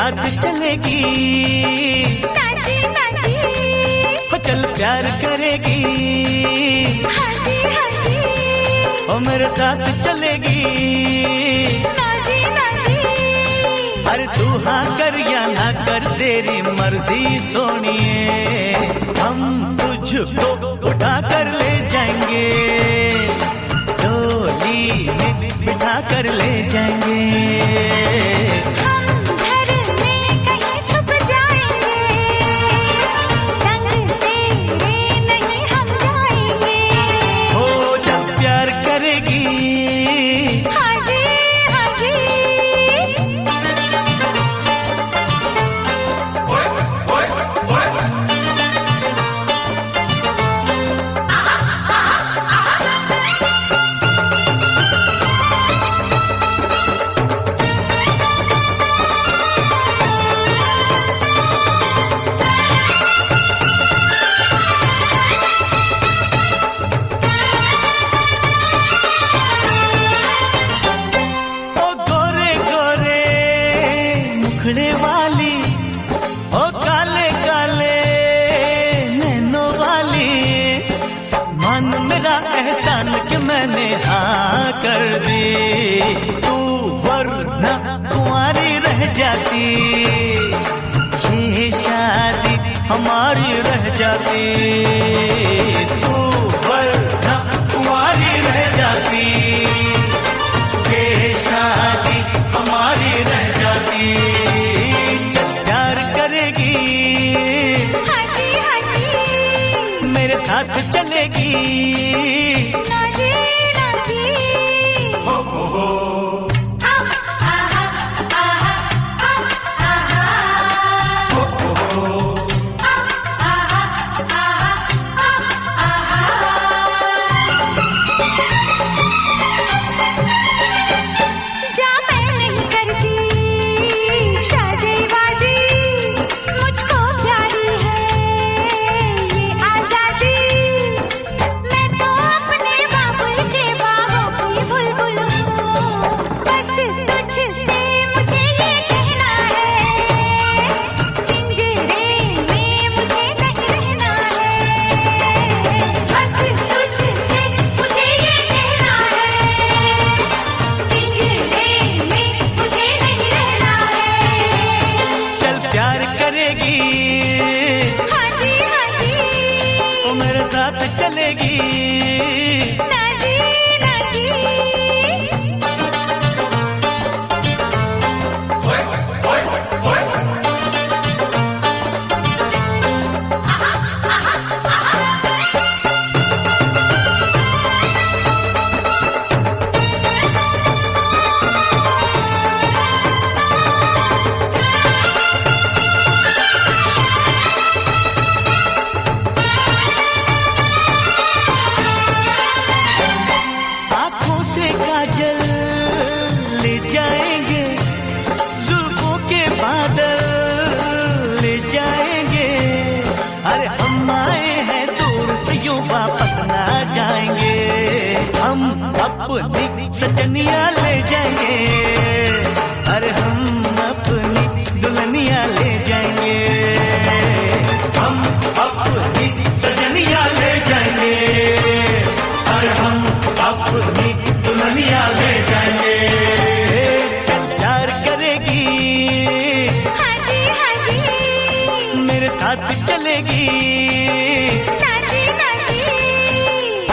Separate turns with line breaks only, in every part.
साथ चलेगी,
Nazi Nazi,
हो चल प्यार करेगी,
हाजी हाजी,
हो मेरे साथ चलेगी,
नाजी नाजी,
अरे तू हाँ कर या ना कर तेरी मर्जी सोनिए, हम तुझको उठा कर ले जाएंगे, डोली में बिठा कर ले जाएंगे,
हम घर में कहीं छुप जाएंगे, संग तेरे नहीं हम जाएंगे,
हो जब प्यार करेगी,
हाजी हाजी,
ओ गोरे गोरे मुखड़े वाली, ओ काले काले नैनों वाली, मन मेरा एहसान कि मैंने हाँ कर दी, तू वरना कुंवारी रह जाती, ये शादी हमारी रह जाती, तू वरना कुंवारी रह जाती, ये शादी हमारी रह जाती, जब प्यार करेगी,
हाजी हाजी,
मेरे साथ चलेगी,
नाजी नाजी, जा मैं नहीं करती शादी-वादी, मुझको प्यारी है ये आजादी, मैं तो अपने बाबुल के बाहों की बुलबुल हूँ, बस तुझसे मुझे ये कहना है, पिंजरे में मुझे नहीं रहना है, बस तुझसे मुझे ये कहना है, पिंजरे में मुझे नहीं रहना है,
चल प्यार करेगी,
हाजी हाजी,
वो मेरे साथ चलेगी,
नाजी नाजी,
आँखों से काजल ले जाएंगे, जुल्फों के बादल ले जाएंगे, अरे हम आए हैं दूर से यूं वापस ना जाएंगे, हम अपनी सजनिया ले जाएंगे, अरे हम अपनी दुल्हनिया ले जाएंगे, हम अपनी सजनिया ले जाएंगे, अरे हम अपनी दुल्हनिया ले जाएंगे, प्यार करेगी,
हाजी हाजी,
मेरे साथ चलेगी,
नाजी नाजी,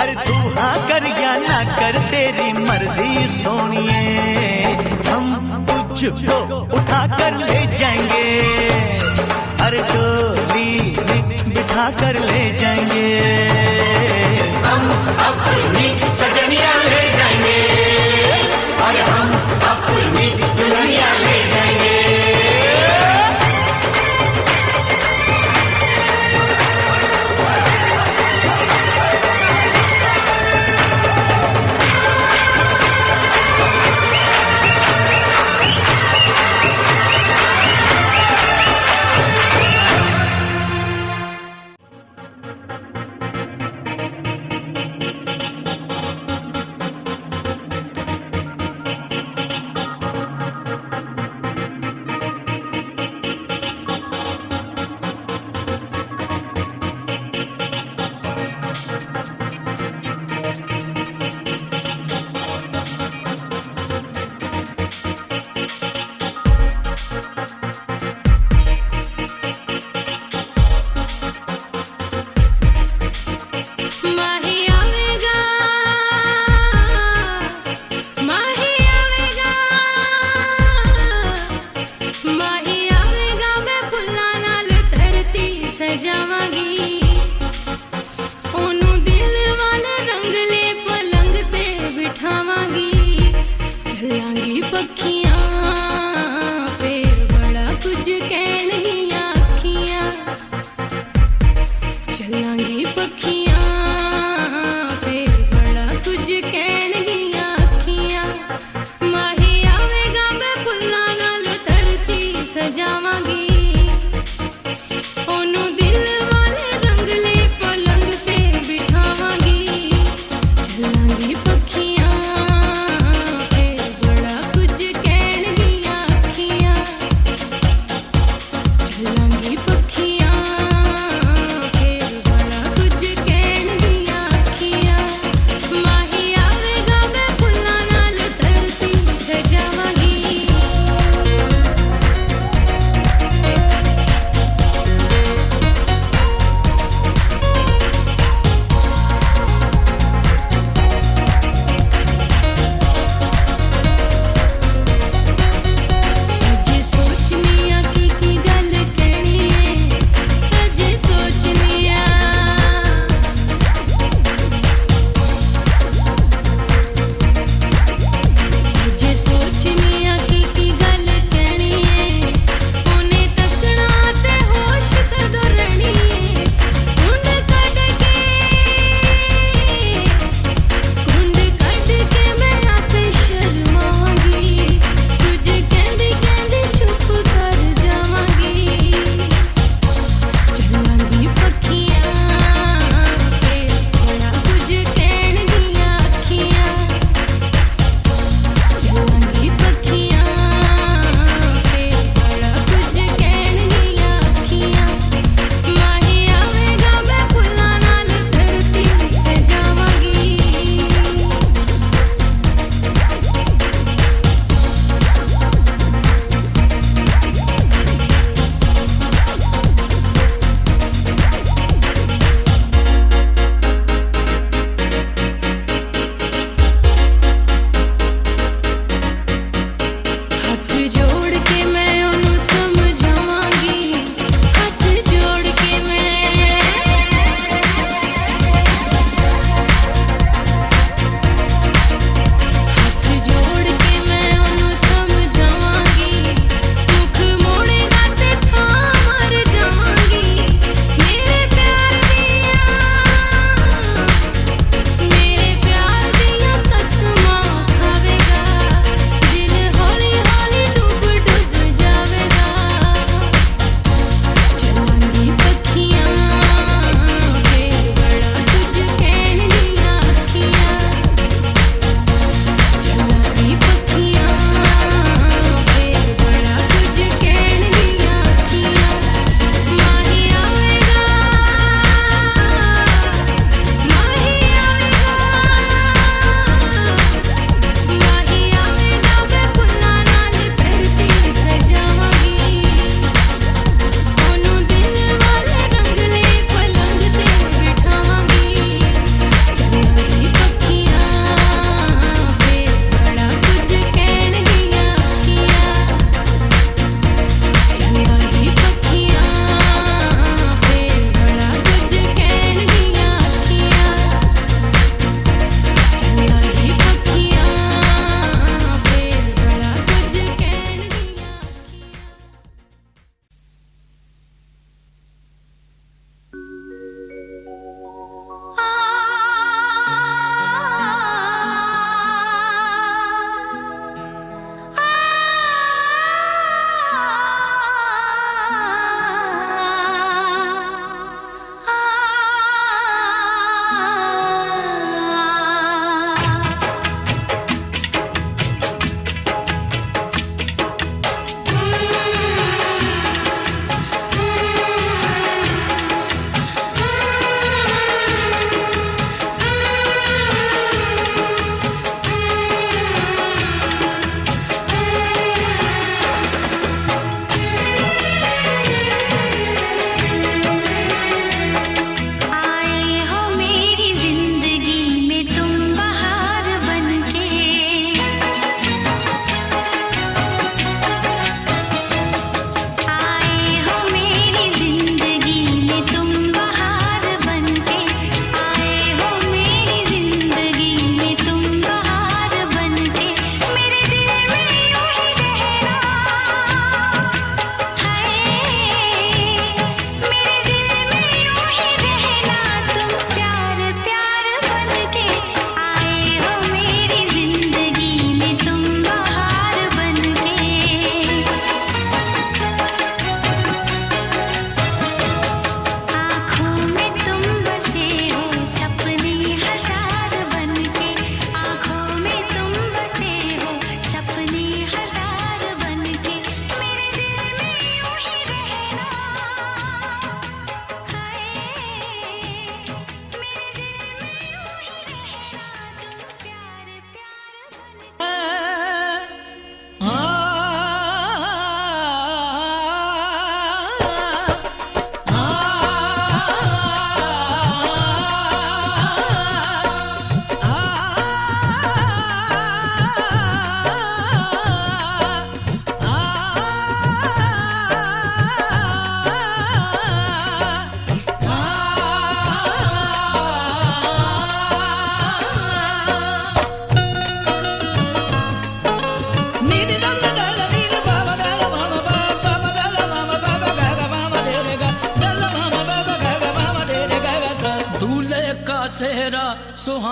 अरे तू हाँ कर या ना कर तेरी मर्जी सोनिए, हम तुझको उठा कर ले जाएंगे, अरे डोली में बिठा कर ले जाएंगे, हम अपनी सजनिया ले जाएंगे, अरे हम अपनी दुल्हनिया ले जाएंगे।
ਚੱਲਾਂਗੀ ਪੱਖੀਆਂ ਫੇਰ ਬੜਾ ਕੁਝ ਕਹਿਣ ਦੀਆਂ ਅੱਖੀਆਂ ਚੱਲਾਂਗੀ ਪੱਖੀਆਂ ਫੇਰ ਬੜਾ ਕੁਝ ਕਹਿਣ ਦੀਆਂ ਅੱਖੀਆਂ ਮਾਹੀ ਆਵੇਗਾ ਮੈਂ ਫੁੱਲਾਂ ਨਾਲ ਧਰਤੀ ਸਜਾਵਾਂਗੀ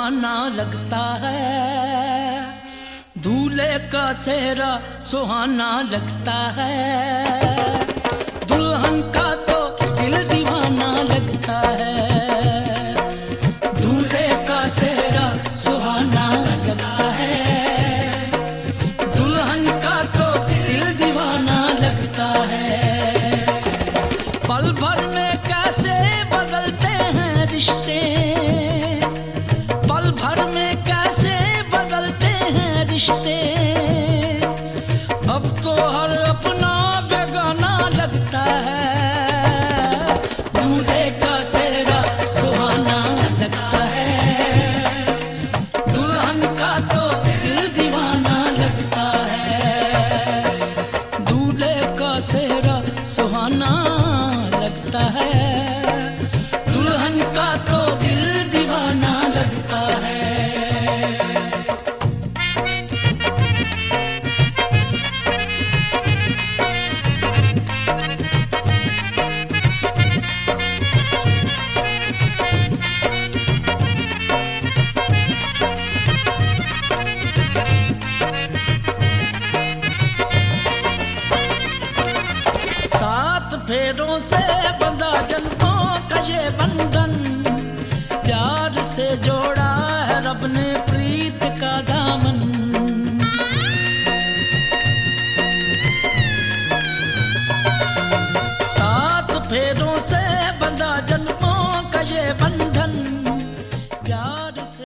सुहाना लगता है, दूल्हे का सेहरा सुहाना लगता है, दुल्हन का तो दिल दीवाना लगता है, दूल्हे का सेहरा सुहाना लगता है, दुल्हन का तो दिल दीवाना लगता है। पल भर में कैसे बदलते हैं रिश्ते, पल भर में कैसे बदलते हैं रिश्ते, अब तो हर अपना बेगाना लगता है, दूल्हे का सेहरा सुहाना लगता है, दुल्हन का तो दिल दीवाना लगता है, दूल्हे का सेहरा सुहाना लगता है, दुल्हन का तो दिल दीवाना लगता है। सात फेरों से बंधा जन्मों का ये बंधन, प्यार से जोड़ा है रब ने प्रीत का दामन, सात फेरों से बंधा जन्मों का ये बंधन,